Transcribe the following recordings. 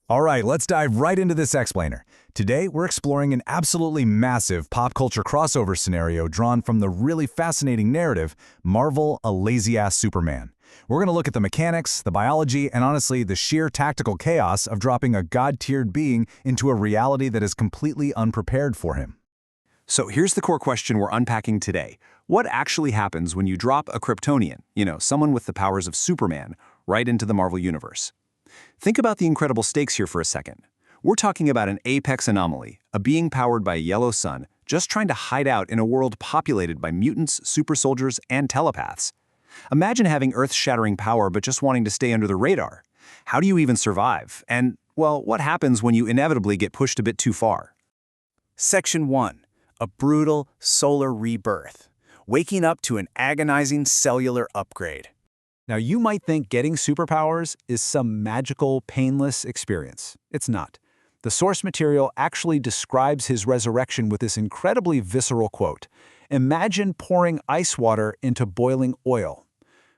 All right, let's dive right into this explainer. Today, we're exploring an absolutely massive pop culture crossover scenario drawn from the really fascinating narrative, Marvel, A Lazy-Ass Superman. We're going to look at the mechanics, the biology, and honestly, the sheer tactical chaos of dropping a god-tiered being into a reality that is completely unprepared for him. So here's the core question we're unpacking today. What actually happens when you drop a Kryptonian, someone with the powers of Superman, right into the Marvel Universe? Think about the incredible stakes here for a second. We're talking about an apex anomaly, a being powered by a yellow sun, just trying to hide out in a world populated by mutants, super soldiers, and telepaths. Imagine having Earth-shattering power but just wanting to stay under the radar. How do you even survive? And, well, what happens when you inevitably get pushed a bit too far? Section 1. A brutal solar rebirth. Waking up to an agonizing cellular upgrade. Now, you might think getting superpowers is some magical, painless experience. It's not. The source material actually describes his resurrection with this incredibly visceral quote. Imagine pouring ice water into boiling oil.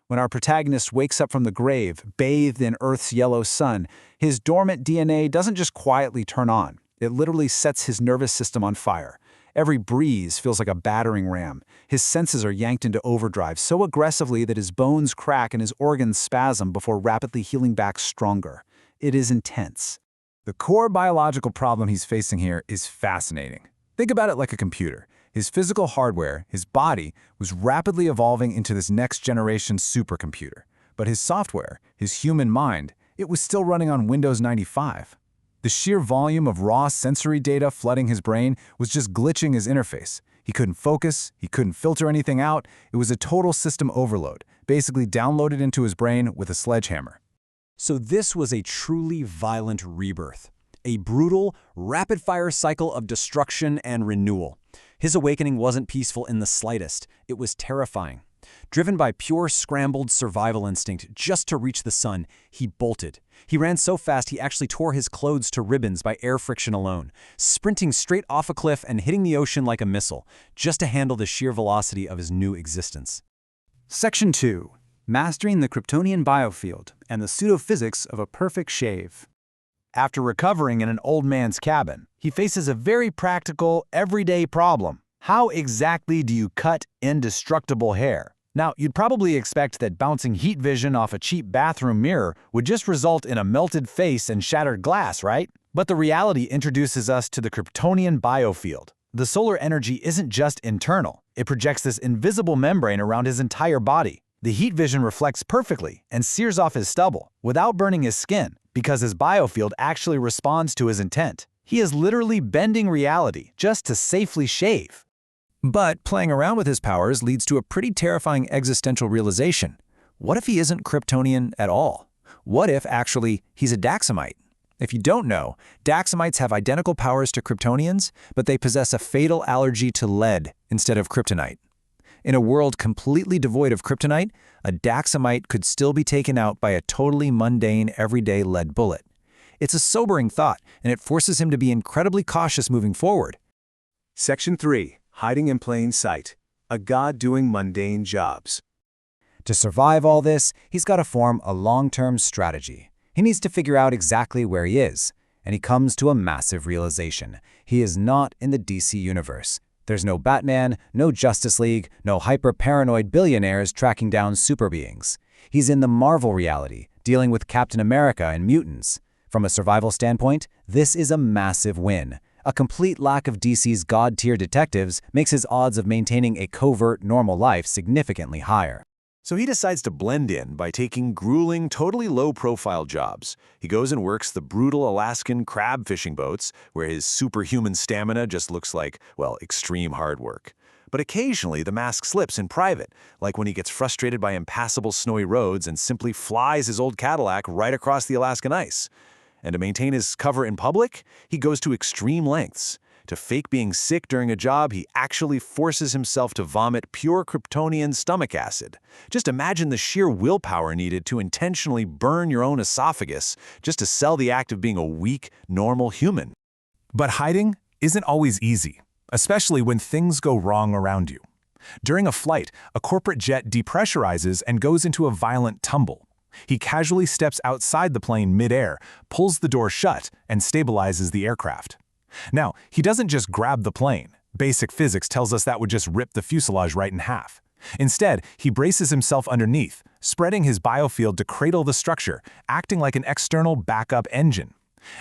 When our protagonist wakes up from the grave, bathed in Earth's yellow sun, his dormant DNA doesn't just quietly turn on. It literally sets his nervous system on fire. Every breeze feels like a battering ram. His senses are yanked into overdrive so aggressively that his bones crack and his organs spasm before rapidly healing back stronger. It is intense. The core biological problem he's facing here is fascinating. Think about it like a computer. His physical hardware, his body, was rapidly evolving into this next-generation supercomputer. But his software, his human mind, it was still running on Windows 95. The sheer volume of raw sensory data flooding his brain was just glitching his interface. He couldn't focus, he couldn't filter anything out. It was a total system overload, basically downloaded into his brain with a sledgehammer. So this was a truly violent rebirth. A brutal, rapid-fire cycle of destruction and renewal. His awakening wasn't peaceful in the slightest. It was terrifying. Driven by pure scrambled survival instinct just to reach the sun, he bolted. He ran so fast he actually tore his clothes to ribbons by air friction alone, sprinting straight off a cliff and hitting the ocean like a missile, just to handle the sheer velocity of his new existence. Section 2. Mastering the Kryptonian biofield and the pseudophysics of a perfect shave. After recovering in an old man's cabin, he faces a very practical, everyday problem. How exactly do you cut indestructible hair? Now, you'd probably expect that bouncing heat vision off a cheap bathroom mirror would just result in a melted face and shattered glass, right? But the reality introduces us to the Kryptonian biofield. The solar energy isn't just internal. It projects this invisible membrane around his entire body. The heat vision reflects perfectly and sears off his stubble without burning his skin because his biofield actually responds to his intent. He is literally bending reality just to safely shave. But playing around with his powers leads to a pretty terrifying existential realization. What if he isn't Kryptonian at all? What if, actually, he's a Daxamite? If you don't know, Daxamites have identical powers to Kryptonians, but they possess a fatal allergy to lead instead of kryptonite. In a world completely devoid of kryptonite, a Daxamite could still be taken out by a totally mundane, everyday lead bullet. It's a sobering thought, and it forces him to be incredibly cautious moving forward. Section 3. Hiding in plain sight. A god doing mundane jobs. To survive all this, he's got to form a long-term strategy. He needs to figure out exactly where he is, and he comes to a massive realization. He is not in the DC universe. There's no Batman, no Justice League, no hyper-paranoid billionaires tracking down super beings. He's in the Marvel reality, dealing with Captain America and mutants. From a survival standpoint, this is a massive win. A complete lack of DC's god-tier detectives makes his odds of maintaining a covert, normal life significantly higher. So he decides to blend in by taking grueling, totally low-profile jobs. He goes and works the brutal Alaskan crab fishing boats, where his superhuman stamina just looks like, well, extreme hard work. But occasionally the mask slips in private, like when he gets frustrated by impassable snowy roads and simply flies his old Cadillac right across the Alaskan ice. And to maintain his cover in public, he goes to extreme lengths. To fake being sick during a job, he actually forces himself to vomit pure Kryptonian stomach acid. Just imagine the sheer willpower needed to intentionally burn your own esophagus just to sell the act of being a weak, normal human. But hiding isn't always easy, especially when things go wrong around you. During a flight, a corporate jet depressurizes and goes into a violent tumble. He casually steps outside the plane midair, pulls the door shut, and stabilizes the aircraft. Now, he doesn't just grab the plane. Basic physics tells us that would just rip the fuselage right in half. Instead, he braces himself underneath, spreading his biofield to cradle the structure, acting like an external backup engine.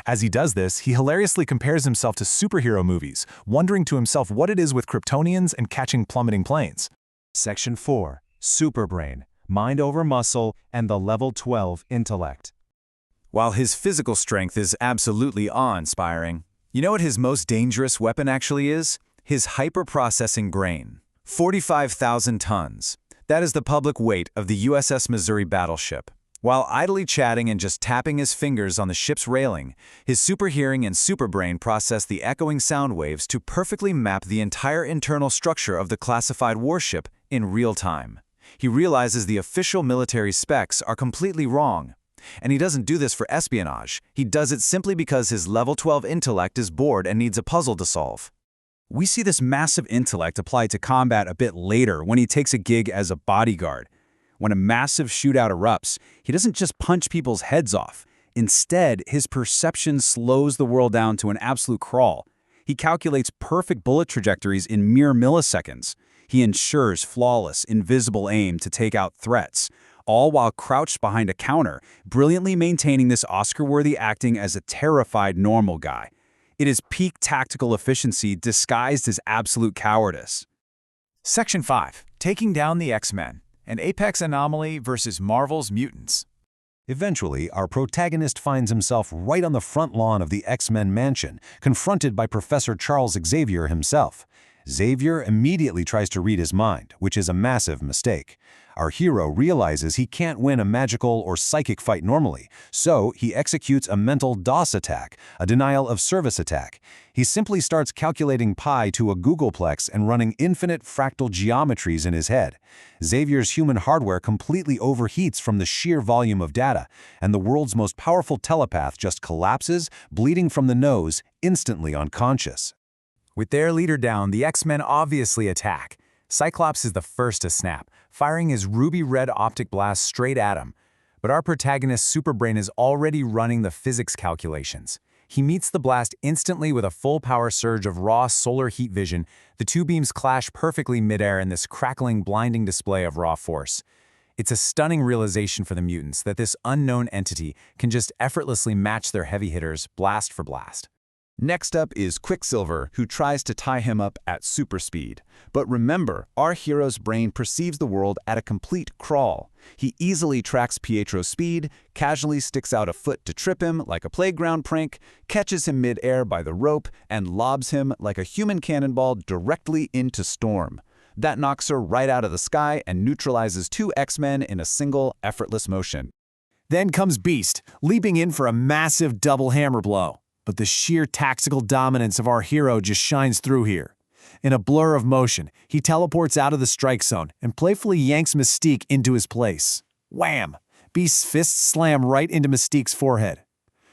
As he does this, he hilariously compares himself to superhero movies, wondering to himself what it is with Kryptonians and catching plummeting planes. Section 4. Superbrain. Mind over muscle and the level 12 intellect. While his physical strength is absolutely awe-inspiring, you know what his most dangerous weapon actually is? His hyper-processing brain. 45,000 tons. That is the public weight of the USS Missouri battleship. While idly chatting and just tapping his fingers on the ship's railing, his superhearing and superbrain process the echoing sound waves to perfectly map the entire internal structure of the classified warship in real time. He realizes the official military specs are completely wrong. And he doesn't do this for espionage. He does it simply because his level 12 intellect is bored and needs a puzzle to solve. We see this massive intellect applied to combat a bit later when he takes a gig as a bodyguard. When a massive shootout erupts, he doesn't just punch people's heads off. Instead, his perception slows the world down to an absolute crawl. He calculates perfect bullet trajectories in mere milliseconds. He ensures flawless, invisible aim to take out threats, all while crouched behind a counter, brilliantly maintaining this Oscar-worthy acting as a terrified normal guy. It is peak tactical efficiency disguised as absolute cowardice. Section 5. Taking down the X-Men. An apex anomaly versus Marvel's mutants. Eventually, our protagonist finds himself right on the front lawn of the X-Men mansion, confronted by Professor Charles Xavier himself. Xavier immediately tries to read his mind, which is a massive mistake. Our hero realizes he can't win a magical or psychic fight normally, so he executes a mental DOS attack, a denial of service attack. He simply starts calculating pi to a googolplex and running infinite fractal geometries in his head. Xavier's human hardware completely overheats from the sheer volume of data, and the world's most powerful telepath just collapses, bleeding from the nose, instantly unconscious. With their leader down, the X-Men obviously attack. Cyclops is the first to snap, firing his ruby-red optic blast straight at him. But our protagonist's superbrain is already running the physics calculations. He meets the blast instantly with a full-power surge of raw solar heat vision. The two beams clash perfectly midair in this crackling, blinding display of raw force. It's a stunning realization for the mutants that this unknown entity can just effortlessly match their heavy hitters blast for blast. Next up is Quicksilver, who tries to tie him up at super speed. But remember, our hero's brain perceives the world at a complete crawl. He easily tracks Pietro's speed, casually sticks out a foot to trip him like a playground prank, catches him mid-air by the rope, and lobs him like a human cannonball directly into Storm. That knocks her right out of the sky and neutralizes two X-Men in a single, effortless motion. Then comes Beast, leaping in for a massive double hammer blow. But the sheer tactical dominance of our hero just shines through here. In a blur of motion, he teleports out of the strike zone and playfully yanks Mystique into his place. Wham! Beast's fists slam right into Mystique's forehead.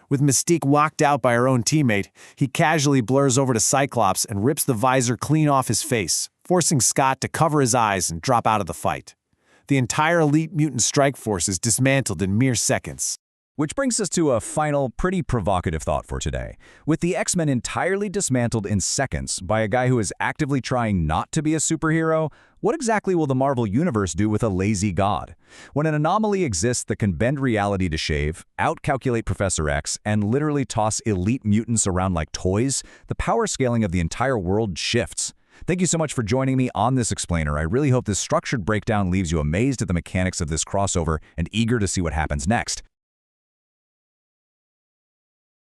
With Mystique knocked out by her own teammate, he casually blurs over to Cyclops and rips the visor clean off his face, forcing Scott to cover his eyes and drop out of the fight. The entire elite mutant strike force is dismantled in mere seconds. Which brings us to a final, pretty provocative thought for today. With the X-Men entirely dismantled in seconds by a guy who is actively trying not to be a superhero, what exactly will the Marvel Universe do with a lazy god? When an anomaly exists that can bend reality to shave, outcalculate Professor X, and literally toss elite mutants around like toys, the power scaling of the entire world shifts. Thank you so much for joining me on this explainer. I really hope this structured breakdown leaves you amazed at the mechanics of this crossover and eager to see what happens next.